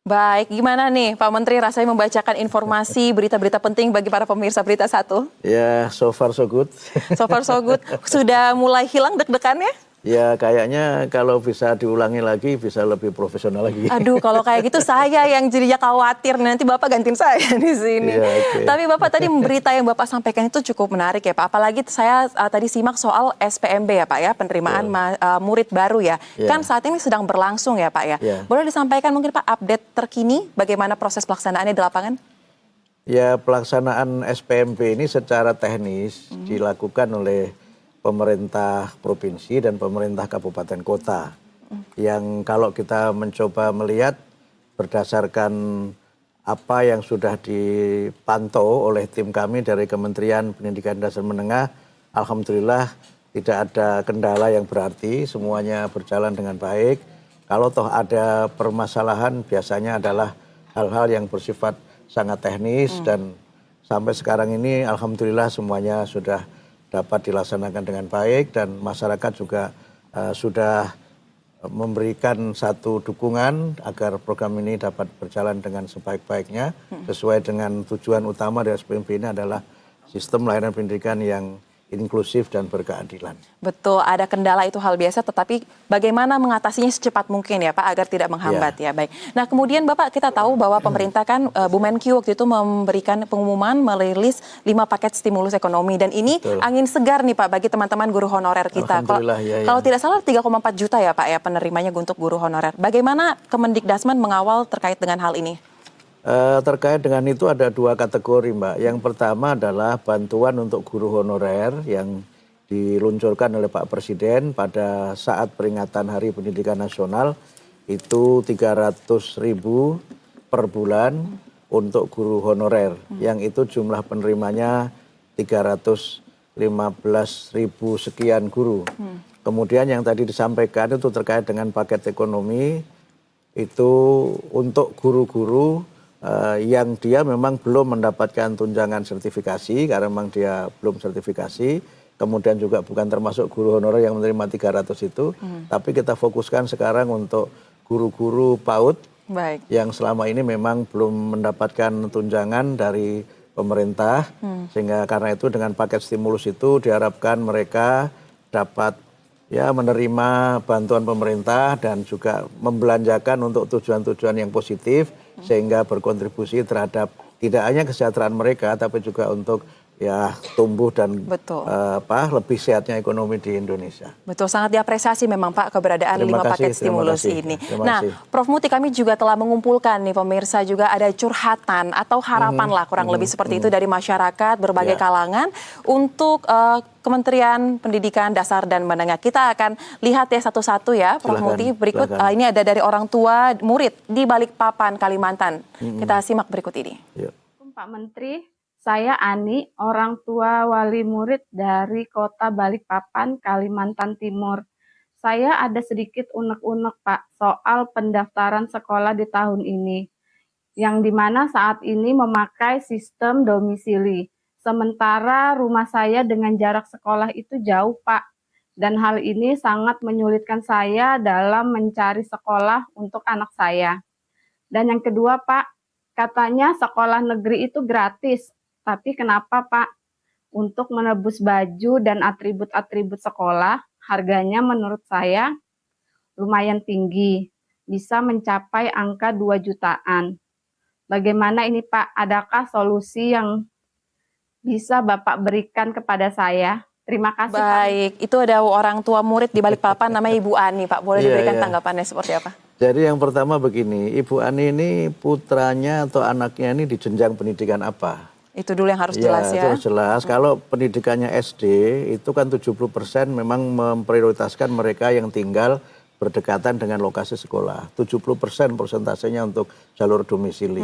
Baik, gimana nih Pak Menteri rasanya membacakan informasi berita-berita penting bagi para pemirsa Berita Satu? Ya, so far so good. So far so good. Sudah mulai hilang deg-degannya? Ya, kayaknya kalau bisa diulangi lagi bisa lebih profesional lagi. Aduh, kalau kayak gitu saya yang jadinya khawatir nanti Bapak gantiin saya di sini. Ya, okay. Tapi Bapak tadi berita yang Bapak sampaikan itu cukup menarik ya Pak. Apalagi saya tadi simak soal SPMB ya Pak ya, penerimaan murid baru ya. Kan saat ini sedang berlangsung ya Pak ya. Boleh disampaikan mungkin Pak update terkini bagaimana proses pelaksanaannya di lapangan? Ya, pelaksanaan SPMB ini secara teknis dilakukan oleh pemerintah provinsi dan pemerintah kabupaten kota. Yang kalau kita mencoba melihat berdasarkan apa yang sudah dipantau oleh tim kami dari Kementerian Pendidikan Dasar Menengah, alhamdulillah tidak ada kendala yang berarti, semuanya berjalan dengan baik. Kalau toh ada permasalahan biasanya adalah hal-hal yang bersifat sangat teknis dan sampai sekarang ini alhamdulillah semuanya sudah dapat dilaksanakan dengan baik dan masyarakat juga sudah memberikan satu dukungan agar program ini dapat berjalan dengan sebaik-baiknya sesuai dengan tujuan utama dari SPMB ini adalah sistem layanan pendidikan yang inklusif dan berkeadilan. Betul, ada kendala itu hal biasa, tetapi bagaimana mengatasinya secepat mungkin ya Pak, agar tidak menghambat ya. Baik. Nah kemudian Bapak kita tahu bahwa pemerintah kan Bu Menkyu waktu itu memberikan pengumuman merilis 5 paket stimulus ekonomi dan ini angin segar nih Pak bagi teman-teman guru honorer kita. Kalau tidak salah 3,4 juta ya Pak ya penerimanya untuk guru honorer. Bagaimana Kemendikdasmen mengawal terkait dengan hal ini? Terkait dengan itu ada 2 kategori Mbak. Yang pertama adalah bantuan untuk guru honorer yang diluncurkan oleh Pak Presiden pada saat peringatan Hari Pendidikan Nasional itu 300.000 per bulan untuk guru honorer. Yang itu jumlah penerimanya 315.000 sekian guru. Kemudian yang tadi disampaikan itu terkait dengan paket ekonomi itu untuk guru-guru yang dia memang belum mendapatkan tunjangan sertifikasi karena memang dia belum sertifikasi, kemudian juga bukan termasuk guru honorer yang menerima 300 itu, tapi kita fokuskan sekarang untuk guru-guru PAUD yang selama ini memang belum mendapatkan tunjangan dari pemerintah, sehingga karena itu dengan paket stimulus itu diharapkan mereka dapat ya menerima bantuan pemerintah dan juga membelanjakan untuk tujuan-tujuan yang positif sehingga berkontribusi terhadap tidak hanya kesejahteraan mereka tapi juga untuk ya tumbuh dan lebih sehatnya ekonomi di Indonesia. Betul, sangat diapresiasi memang Pak keberadaan 5 paket stimulus ini. Nah, Prof Muti kami juga telah mengumpulkan nih pemirsa juga ada curhatan atau harapan lah kurang lebih seperti itu dari masyarakat berbagai kalangan untuk Kementerian Pendidikan Dasar dan Menengah. Kita akan lihat ya satu-satu ya Prof Muti. Berikut ini ada dari orang tua murid di Balikpapan, Kalimantan. Kita simak berikut ini. Pak Menteri, saya Ani, orang tua wali murid dari kota Balikpapan, Kalimantan Timur. Saya ada sedikit unek-unek Pak soal pendaftaran sekolah di tahun ini. Yang dimana saat ini memakai sistem domisili. Sementara rumah saya dengan jarak sekolah itu jauh Pak. Dan hal ini sangat menyulitkan saya dalam mencari sekolah untuk anak saya. Dan yang kedua Pak, katanya sekolah negeri itu gratis. Tapi kenapa Pak? Untuk menebus baju dan atribut-atribut sekolah, harganya menurut saya lumayan tinggi. Bisa mencapai angka 2 jutaan. Bagaimana ini Pak? Adakah solusi yang bisa Bapak berikan kepada saya? Terima kasih Baik, Pak. itu ada orang tua murid di Balikpapan namanya Ibu Ani Pak. Boleh diberikan tanggapannya seperti apa? Jadi yang pertama begini, Ibu Ani ini putranya atau anaknya ini di jenjang pendidikan apa? Itu dulu yang harus jelas ya. Itu harus jelas. Kalau pendidikannya SD itu kan 70% memang memprioritaskan mereka yang tinggal berdekatan dengan lokasi sekolah. 70% persentasenya untuk jalur domisili.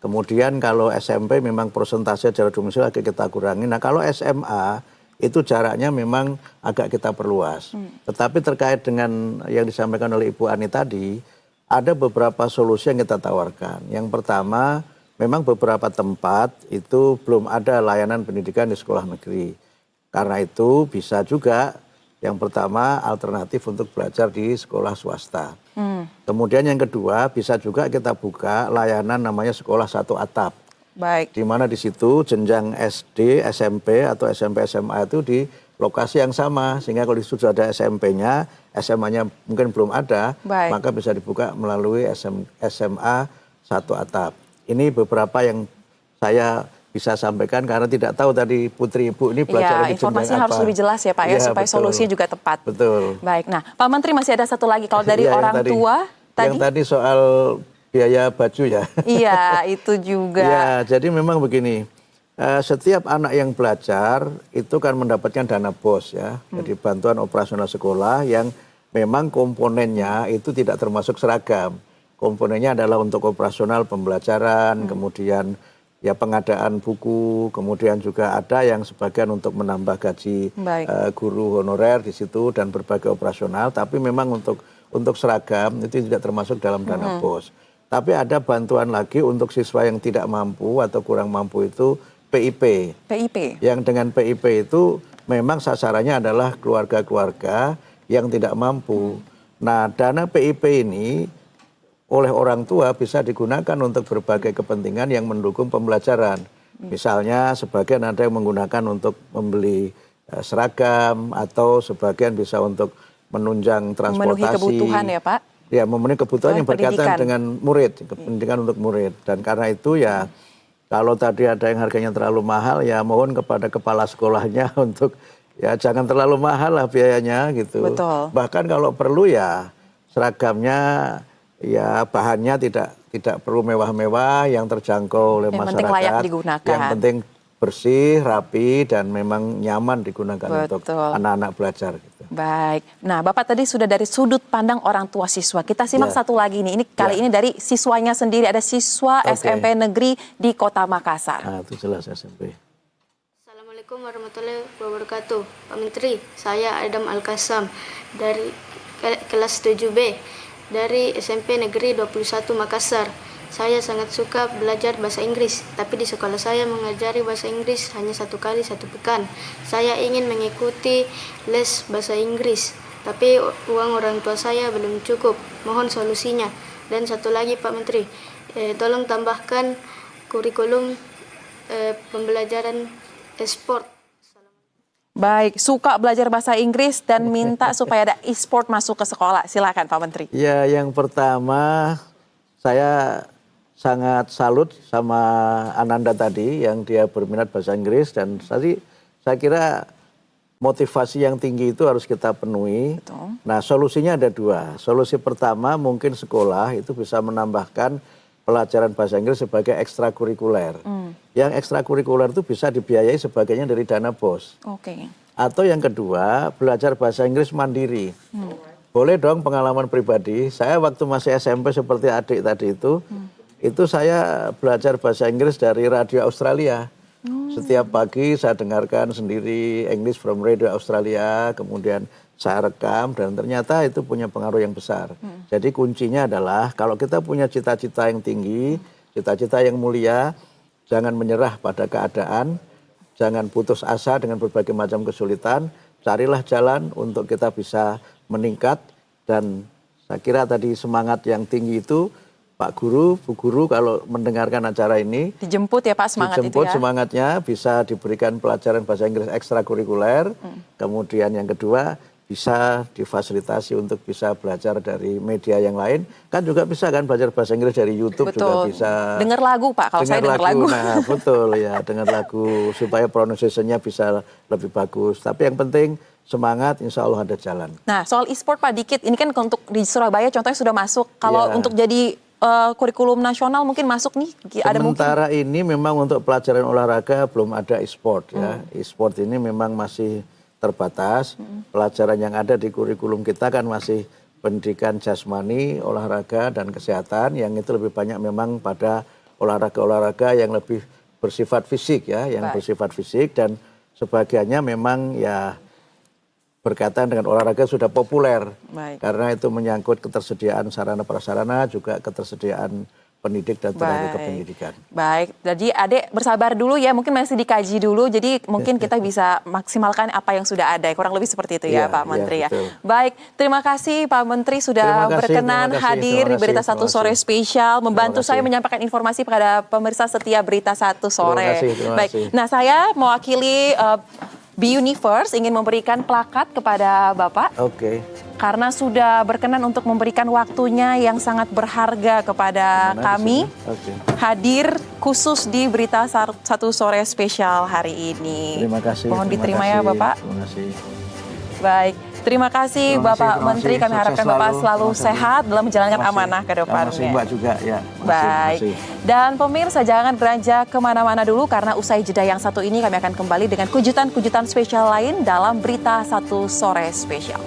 Kemudian kalau SMP memang persentase jalur domisili agak kita kurangi. Nah kalau SMA itu jaraknya memang agak kita perluas. Tetapi terkait dengan yang disampaikan oleh Ibu Ani tadi, ada beberapa solusi yang kita tawarkan. Yang pertama, memang beberapa tempat itu belum ada layanan pendidikan di sekolah negeri. Karena itu bisa juga Yang pertama alternatif untuk belajar di sekolah swasta. Kemudian yang kedua bisa juga kita buka layanan namanya sekolah satu atap. Baik. Di mana di situ jenjang SD, SMP atau SMP SMA itu di lokasi yang sama, sehingga kalau di situ sudah ada SMP-nya, SMA-nya mungkin belum ada, Baik. maka bisa dibuka melalui SMA satu atap. Ini beberapa yang saya bisa sampaikan karena tidak tahu tadi Putri Ibu ini belajar di jenjang apa. Informasinya harus lebih jelas ya Pak ya, supaya betul. solusinya juga tepat. Betul. Baik, nah Pak Menteri masih ada satu lagi kalau dari orang tua tadi. Yang tadi soal biaya baju ya. Iya, itu juga. Ya, jadi memang begini. Setiap anak yang belajar itu kan mendapatkan dana BOS ya. Jadi bantuan operasional sekolah yang memang komponennya itu tidak termasuk seragam. Komponennya adalah untuk operasional pembelajaran, kemudian ya pengadaan buku, kemudian juga ada yang sebagian untuk menambah gaji guru honorer di situ dan berbagai operasional. Tapi memang untuk seragam itu tidak termasuk dalam dana BOS. Tapi ada bantuan lagi untuk siswa yang tidak mampu atau kurang mampu itu PIP. PIP. Yang dengan PIP itu memang sasarannya adalah keluarga-keluarga yang tidak mampu. Nah, dana PIP ini oleh orang tua bisa digunakan untuk berbagai kepentingan yang mendukung pembelajaran. Misalnya sebagian ada yang menggunakan untuk membeli seragam atau sebagian bisa untuk menunjang transportasi. Memenuhi kebutuhan ya Pak? Ya, memenuhi kebutuhan yang berkaitan pendidikan dengan murid, pendidikan untuk murid. Dan karena itu ya kalau tadi ada yang harganya terlalu mahal ya mohon kepada kepala sekolahnya untuk ya jangan terlalu mahal lah biayanya gitu. Betul. Bahkan kalau perlu ya seragamnya ya bahannya tidak perlu mewah-mewah, yang terjangkau oleh masyarakat. Yang penting layak digunakan. Yang penting bersih, rapi, dan memang nyaman digunakan untuk anak-anak belajar. Gitu. Baik. Nah, Bapak tadi sudah dari sudut pandang orang tua siswa. Kita simak satu lagi nih. Ini kali ini dari siswanya sendiri. Ada siswa SMP negeri di Kota Makassar. Nah, itu jelas SMP. Assalamualaikum warahmatullahi wabarakatuh. Pak Menteri, saya Adam Al-Kasam dari kelas 7B dari SMP Negeri 21 Makassar. Saya sangat suka belajar bahasa Inggris, tapi di sekolah saya mengajari bahasa Inggris hanya 1 kali 1 pekan. Saya ingin mengikuti les bahasa Inggris, tapi uang orang tua saya belum cukup. Mohon solusinya. Dan satu lagi Pak Menteri, tolong tambahkan kurikulum pembelajaran e-sport. Baik, suka belajar bahasa Inggris dan minta supaya ada e-sport masuk ke sekolah. Silakan Pak Menteri. Ya, yang pertama saya sangat salut sama Ananda tadi yang dia berminat bahasa Inggris dan tadi saya kira motivasi yang tinggi itu harus kita penuhi. Betul. Nah, solusinya ada 2. Solusi pertama mungkin sekolah itu bisa menambahkan pelajaran bahasa Inggris sebagai ekstrakurikuler. Yang ekstrakurikuler itu bisa dibiayai sebagainya dari dana BOS. Oke. Atau yang kedua, belajar bahasa Inggris mandiri. Boleh dong pengalaman pribadi. Saya waktu masih SMP seperti adik tadi itu saya belajar bahasa Inggris dari radio Australia. Setiap pagi saya dengarkan sendiri English from Radio Australia, kemudian saya rekam dan ternyata itu punya pengaruh yang besar. Jadi kuncinya adalah kalau kita punya cita-cita yang tinggi, cita-cita yang mulia, jangan menyerah pada keadaan, jangan putus asa dengan berbagai macam kesulitan, carilah jalan untuk kita bisa meningkat dan saya kira tadi semangat yang tinggi itu Pak Guru, Bu Guru kalau mendengarkan acara ini dijemput ya Pak semangat dijemput itu ya. Semangatnya bisa diberikan pelajaran bahasa Inggris ekstrakurikuler. Kemudian yang kedua bisa difasilitasi untuk bisa belajar dari media yang lain. Kan juga bisa kan belajar bahasa Inggris dari YouTube. Juga bisa. Dengar lagu Pak, kalau saya dengar lagu. Nah betul ya, dengar lagu supaya pronunciation-nya bisa lebih bagus. Tapi yang penting semangat, insya Allah ada jalan. Nah soal e-sport Pak dikit, ini kan untuk di Surabaya contohnya sudah masuk. Kalau untuk jadi kurikulum nasional mungkin masuk nih? Ada sementara mungkin? Ini memang untuk pelajaran olahraga belum ada e-sport ya. E-sport ini memang masih terbatas. Pelajaran yang ada di kurikulum kita kan masih pendidikan jasmani, olahraga dan kesehatan yang itu lebih banyak memang pada olahraga-olahraga yang lebih bersifat fisik ya, yang bersifat fisik dan sebagiannya memang ya berkaitan dengan olahraga sudah populer. Karena itu menyangkut ketersediaan sarana prasarana juga ketersediaan pendidik dan tenaga kependidikan. Baik, jadi adik bersabar dulu ya, mungkin masih dikaji dulu, jadi mungkin kita bisa maksimalkan apa yang sudah ada, kurang lebih seperti itu ya Pak Menteri ya. Baik, terima kasih Pak Menteri sudah berkenan hadir di Berita Satu Sore spesial, membantu saya menyampaikan informasi kepada pemirsa setia Berita Satu Sore. Baik, nah saya mewakili B-Universe ingin memberikan plakat kepada Bapak. Oke. Karena sudah berkenan untuk memberikan waktunya yang sangat berharga kepada kami. Hadir khusus di Berita Satu Sore spesial hari ini. Terima kasih. Mohon diterima ya Bapak. Terima kasih. Baik, terima kasih Bapak Menteri. Kami harapkan Bapak selalu sehat dalam menjalankan amanah ke depannya. Terima kasih Mbak juga ya. Baik. Dan pemirsa jangan beranjak kemana-mana dulu karena usai jeda yang satu ini kami akan kembali dengan kejutan-kejutan spesial lain dalam Berita Satu Sore spesial.